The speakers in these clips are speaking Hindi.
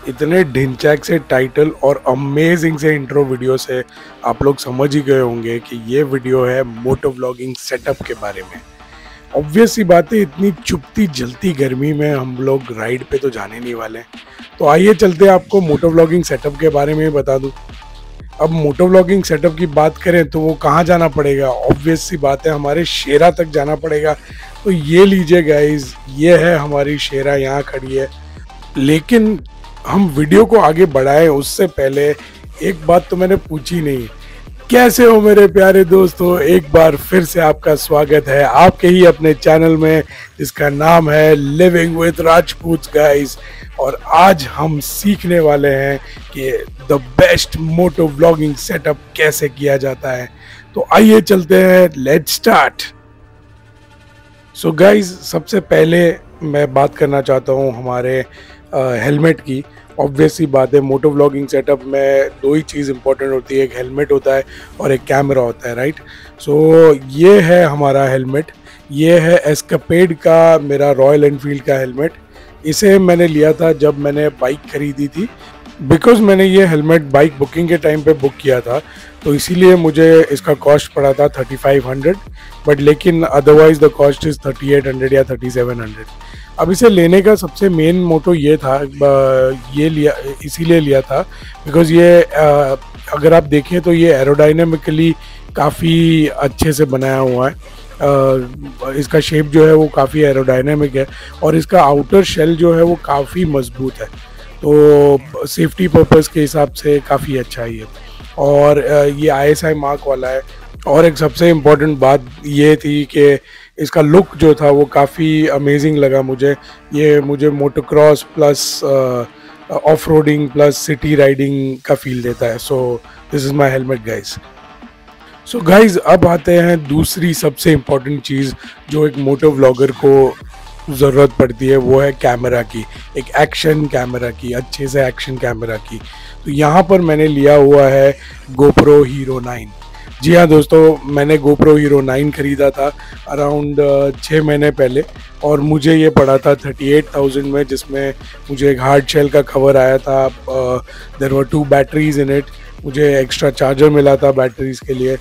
इतने ढिंचैक से टाइटल और अमेजिंग से इंट्रो वीडियो से आप लोग समझ ही गए होंगे कि ये वीडियो है मोटो व्लॉगिंग सेटअप के बारे में। ऑब्वियस सी बात है, इतनी चुपती जलती गर्मी में हम लोग राइड पे तो जाने नहीं वाले। तो आइए चलते हैं, आपको मोटो व्लॉगिंग सेटअप के बारे में बता दूं। अब मोटो व्लॉगिंग सेटअप की बात करें तो वो कहाँ जाना पड़ेगा? ऑब्वियस सी बात है, हमारे शेरा तक जाना पड़ेगा। तो ये लीजिए गाइज, ये है हमारी शेरा, यहाँ खड़ी है। लेकिन हम वीडियो को आगे बढ़ाएं उससे पहले एक बात तो मैंने पूछी नहीं। कैसे हो मेरे प्यारे दोस्तों? एक बार फिर से आपका स्वागत है आपके ही अपने चैनल में जिसका नाम है लिविंग विद राजपूत गाइस। और आज हम सीखने वाले हैं कि the best moto vlogging setup कैसे किया जाता है। तो आइए चलते हैं, लेट्स स्टार्ट। सो गाइस, सबसे पहले मैं बात करना चाहता हूँ हमारे हेलमेट की। ऑब्वियस सी बात है, मोटो व्लॉगिंग सेटअप में दो ही चीज़ इंपॉर्टेंट होती है, एक हेलमेट होता है और एक कैमरा होता है, राइट। सो ये है हमारा हेलमेट। ये है एस्केपेड का, मेरा रॉयल एनफील्ड का हेलमेट। इसे मैंने लिया था जब मैंने बाइक खरीदी थी, बिकॉज मैंने ये हेलमेट बाइक बुकिंग के टाइम पे बुक किया था, तो इसीलिए मुझे इसका कॉस्ट पड़ा था 3500। बट लेकिन अदरवाइज द कॉस्ट इज़ 3800 या 3700। अब इसे लेने का सबसे मेन मोटो ये था, ये लिया इसीलिए लिया था बिकॉज ये अगर आप देखें तो ये एरोडाइनमिकली काफ़ी अच्छे से बनाया हुआ है। इसका शेप जो है वो काफ़ी एरोडाइनमिक है और इसका आउटर शेल जो है वो काफ़ी मजबूत है। तो सेफ्टी पर्पस के हिसाब से काफ़ी अच्छा है ये। और ये ISI मार्क वाला है। और एक सबसे इम्पोर्टेंट बात ये थी कि इसका लुक जो था वो काफ़ी अमेजिंग लगा मुझे। ये मुझे motocross plus off roading plus city riding का फील देता है। सो this is my helmet guys. So guys, अब आते हैं दूसरी सबसे इम्पोर्टेंट चीज़ जो एक मोटो व्लॉगर को ज़रूरत पड़ती है, वो है कैमरा की। एक एक्शन कैमरा की, अच्छे से एक्शन कैमरा की। तो यहाँ पर मैंने लिया हुआ है GoPro Hero 9। जी हाँ दोस्तों, मैंने GoPro Hero 9 ख़रीदा था अराउंड 6 महीने पहले और मुझे ये पड़ा था 38,000 में, जिसमें मुझे एक हार्ड शेल का कवर आया था। There were 2 batteries in it. मुझे एक्स्ट्रा चार्जर मिला था बैटरीज के लिए।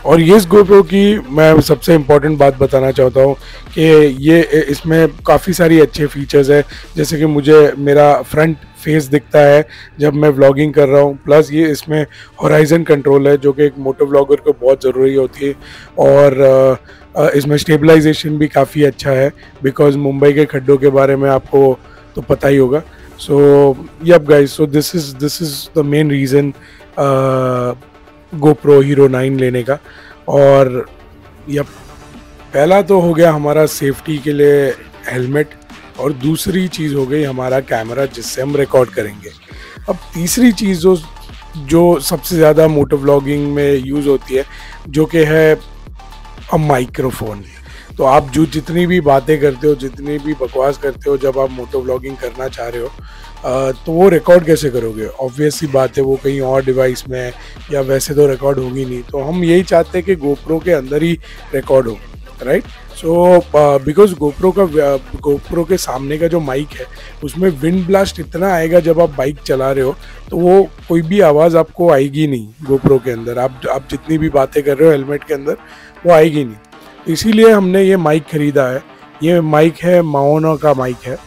और ये इस GoPro की मैं सबसे इम्पॉर्टेंट बात बताना चाहता हूँ कि ये इसमें काफ़ी सारी अच्छे फीचर्स है, जैसे कि मुझे मेरा फ्रंट फेस दिखता है जब मैं व्लॉगिंग कर रहा हूँ। प्लस ये इसमें होराइजन कंट्रोल है जो कि एक मोटो व्लॉगर को बहुत ज़रूरी होती है। और इसमें स्टेबलाइजेशन भी काफ़ी अच्छा है, बिकॉज मुंबई के खड्डों के बारे में आपको तो पता ही होगा। So yup guys, so this is the main reason GoPro Hero 9 लेने का। और यप, पहला तो हो गया हमारा सेफ्टी के लिए हेलमेट, और दूसरी चीज़ हो गई हमारा कैमरा जिससे हम रिकॉर्ड करेंगे। अब तीसरी चीज़ जो सबसे ज़्यादा मोटो व्लॉगिंग में यूज़ होती है, जो कि है माइक्रोफोन। तो आप जो जितनी भी बातें करते हो, जितनी भी बकवास करते हो, जब आप मोटो व्लॉगिंग करना चाह रहे हो तो वो रिकॉर्ड कैसे करोगे? ऑब्वियस सी बात है, वो कहीं और डिवाइस में या वैसे तो रिकॉर्ड होगी नहीं। तो हम यही चाहते हैं कि GoPro के अंदर ही रिकॉर्ड हो, राइट। सो बिकॉज GoPro के सामने का जो माइक है उसमें विंड ब्लास्ट इतना आएगा जब आप बाइक चला रहे हो, तो वो कोई भी आवाज़ आपको आएगी नहीं GoPro के अंदर। आप जितनी भी बातें कर रहे हो हेलमेट के अंदर, वो आएगी नहीं। तो इसीलिए हमने ये माइक ख़रीदा है। ये माइक है माओनो का माइक है।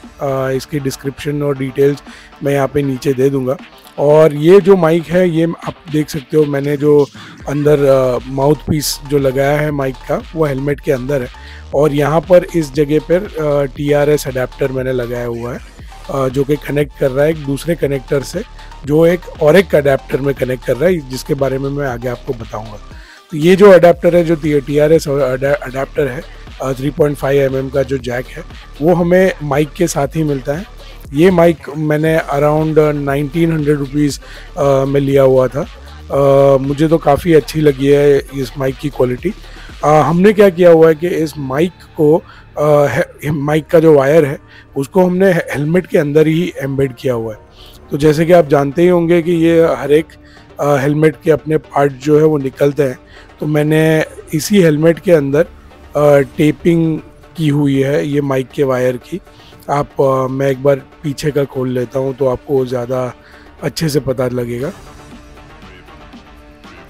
इसकी डिस्क्रिप्शन और डिटेल्स मैं यहाँ पे नीचे दे दूँगा। और ये जो माइक है, ये आप देख सकते हो, मैंने जो अंदर माउथ पीस जो लगाया है माइक का, वो हेलमेट के अंदर है। और यहाँ पर इस जगह पर TRS अडेप्टर मैंने लगाया हुआ है, जो कि कनेक्ट कर रहा है एक दूसरे कनेक्टर से, जो एक और एक अडेप्टर में कनेक्ट कर रहा है, जिसके बारे में मैं आगे आपको बताऊँगा। तो ये जो अडेप्टर है, जो TRS अडेप्टर है, 3.5 mm का जो जैक है, वो हमें माइक के साथ ही मिलता है। ये माइक मैंने अराउंड 1900 रुपीज़ में लिया हुआ था। मुझे तो काफ़ी अच्छी लगी है इस माइक की क्वालिटी। हमने क्या किया हुआ है कि इस माइक को, माइक का जो वायर है उसको हमने हेलमेट के अंदर ही एम्बेड किया हुआ है। तो जैसे कि आप जानते ही होंगे कि ये हर एक हेलमेट के अपने पार्ट जो है वो निकलते हैं। तो मैंने इसी हेलमेट के अंदर टेपिंग की हुई है ये माइक के वायर की। आप मैं एक बार पीछे का खोल लेता हूँ तो आपको ज़्यादा अच्छे से पता लगेगा।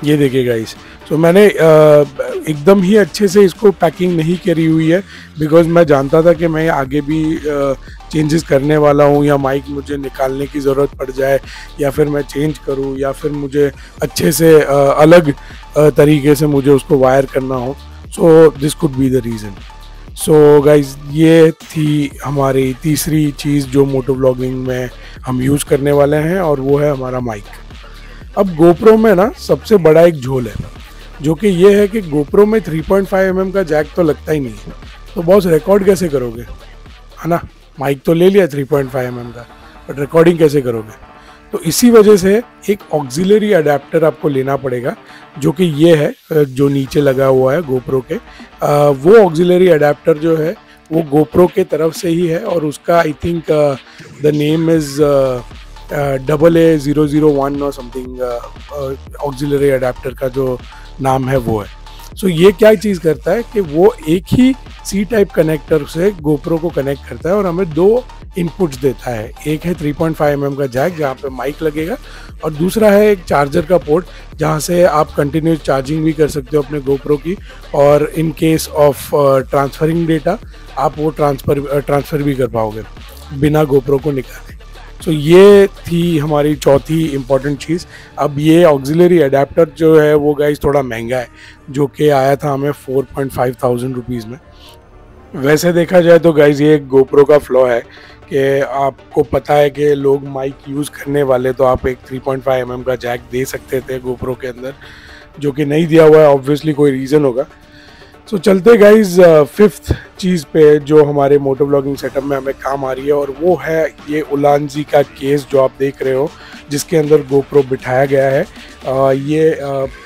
ये देखिए गाइस, तो मैंने एकदम ही अच्छे से इसको पैकिंग नहीं करी हुई है, बिकॉज मैं जानता था कि मैं आगे भी चेंजेस करने वाला हूँ, या माइक मुझे निकालने की ज़रूरत पड़ जाए, या फिर मैं चेंज करूँ, या फिर मुझे अच्छे से अलग तरीके से मुझे उसको वायर करना हो। So this could be the reason. So guys, ये थी हमारी तीसरी चीज़ जो मोटो व्लॉगिंग में हम यूज़ करने वाले हैं, और वो है हमारा माइक। अब गोप्रो में ना सबसे बड़ा एक झोल है, जो कि ये है कि गोप्रो में 3.5 mm का जैक तो लगता ही नहीं है, तो बॉस रिकॉर्ड कैसे करोगे, है ना। माइक तो ले लिया 3.5 mm का, बट रिकॉर्डिंग कैसे करोगे। तो इसी वजह से एक ऑक्सिलरी अडेप्टर आपको लेना पड़ेगा, जो कि ये है जो नीचे लगा हुआ है गोप्रो के। वो ऑक्सिलरी अडेप्टर जो है वो गोप्रो के तरफ से ही है, और उसका I think the name is AA001 और समथिंग ऑक्सिलरी अडेप्टर का जो नाम है वो है। सो ये क्या चीज़ करता है कि वो एक ही सी टाइप कनेक्टर से गोप्रो को कनेक्ट करता है, और हमें दो इनपुट्स देता है। एक है 3.5 mm का जैक जहाँ पे माइक लगेगा, और दूसरा है एक चार्जर का पोर्ट जहाँ से आप कंटिन्यूस चार्जिंग भी कर सकते हो अपने गोप्रो की, और in case of transferring data आप वो ट्रांसफ़र भी कर पाओगे बिना गोप्रो को निकाले। सो ये थी हमारी चौथी इम्पॉर्टेंट चीज़। अब ये ऑक्सिलरी अडेप्टर जो है वो गाइस थोड़ा महंगा है, जो कि आया था हमें 4.5 thousand रुपीज़ में। वैसे देखा जाए तो गाइस ये एक गोप्रो का फ्लॉ है कि आपको पता है कि लोग माइक यूज़ करने वाले तो आप एक 3.5 mm का जैक दे सकते थे गोप्रो के अंदर, जो कि नहीं दिया हुआ है। ऑब्वियसली कोई रीज़न होगा। सो चलते गाइज फिफ्थ चीज़ पे जो हमारे मोटो व्लॉगिंग सेटअप में हमें काम आ रही है, और वो है ये उलांजी का केस जो आप देख रहे हो, जिसके अंदर गोप्रो बिठाया गया है। ये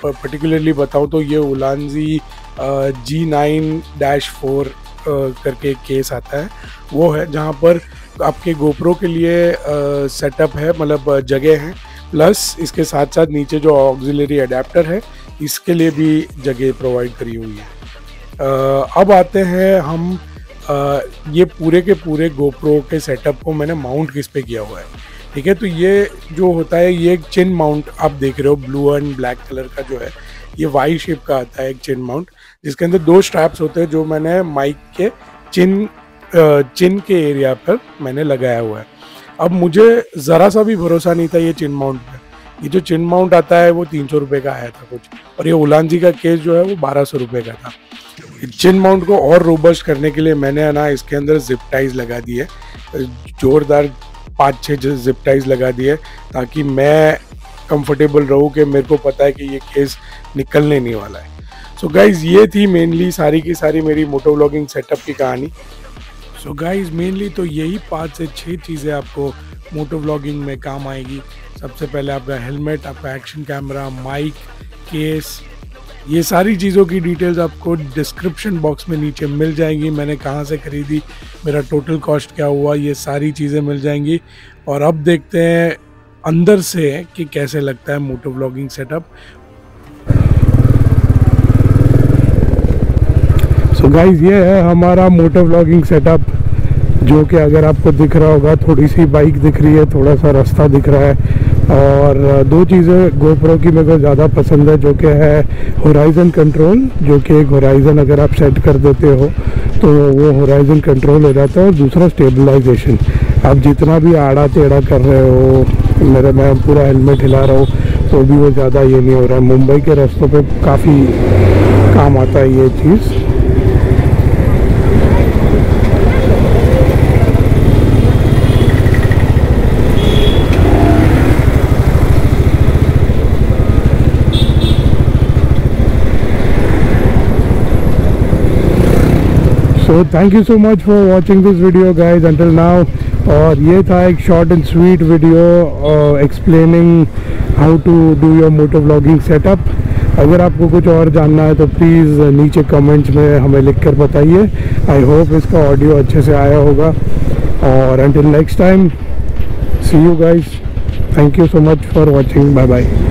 पर्टिकुलरली बताऊं तो ये उलांजी G9-4 करके केस आता है। वो है जहाँ पर आपके गोप्रो के लिए सेटअप है, मतलब जगह है, प्लस इसके साथ साथ नीचे जो ऑक्सिलरी अडेप्टर है इसके लिए भी जगह प्रोवाइड करी हुई है। अब आते हैं हम ये पूरे के पूरे गोप्रो के सेटअप को मैंने माउंट किस पे किया हुआ है, ठीक है। तो ये जो होता है ये एक चिन माउंट आप देख रहे हो, ब्लू एंड ब्लैक कलर का जो है, ये वाई शेप का आता है एक चिन माउंट, जिसके अंदर दो स्ट्रैप्स होते हैं जो मैंने माइक के चिन के एरिया पर मैंने लगाया हुआ है। अब मुझे ज़रा सा भी भरोसा नहीं था ये चिन माउंट पे। ये जो चिन माउंट आता है वो 300 रुपये का आया था कुछ, और ये उलांजी का केस जो है वो 1200 रुपये का था। चिन माउंट को और रोबस्ट करने के लिए मैंने ना इसके अंदर जिप टाइज लगा दी है, जोरदार 5-6 जिप टाइज लगा दिए, ताकि मैं कंफर्टेबल रहूँ कि मेरे को पता है कि ये केस निकलने नहीं वाला है। सो गाइज ये थी मेनली सारी की सारी मेरी मोटो व्लॉगिंग सेटअप की कहानी। सो गाइज मेनली तो यही 5 से 6 चीज़ें आपको मोटो व्लॉगिंग में काम आएगी। सबसे पहले आपका हेलमेट, आपका एक्शन कैमरा, माइक, केस, ये सारी चीज़ों की डिटेल्स आपको डिस्क्रिप्शन बॉक्स में नीचे मिल जाएंगी। मैंने कहाँ से ख़रीदी, मेरा टोटल कॉस्ट क्या हुआ, ये सारी चीज़ें मिल जाएंगी। और अब देखते हैं अंदर से कि कैसे लगता है मोटो व्लॉगिंग सेटअप। सो गाइस ये है हमारा मोटो व्लॉगिंग सेटअप, जो कि अगर आपको दिख रहा होगा, थोड़ी सी बाइक दिख रही है, थोड़ा सा रास्ता दिख रहा है। और दो चीज़ें गोप्रो की मेरे को ज़्यादा पसंद है, जो कि है होराइजन कंट्रोल, जो कि एक होराइजन अगर आप सेट कर देते हो तो वो होराइजन कंट्रोल हो जाता है। और दूसरा स्टेबलाइजेशन, आप जितना भी आड़ा टेढ़ा कर रहे हो, मैं पूरा हेलमेट हिला रहा हूँ तो भी वो ज़्यादा ये नहीं हो रहा है। मुंबई के रास्तों पे काफ़ी काम आता है ये चीज़। So thank you so much for watching this video guys until now। और ये था एक short and sweet video explaining how to do your moto vlogging setup. अगर आपको कुछ और जानना है तो प्लीज़ नीचे कमेंट्स में हमें लिखकर बताइए। आई होप इसका ऑडियो अच्छे से आया होगा। और until next time, see you guys, thank you so much for watching, bye bye।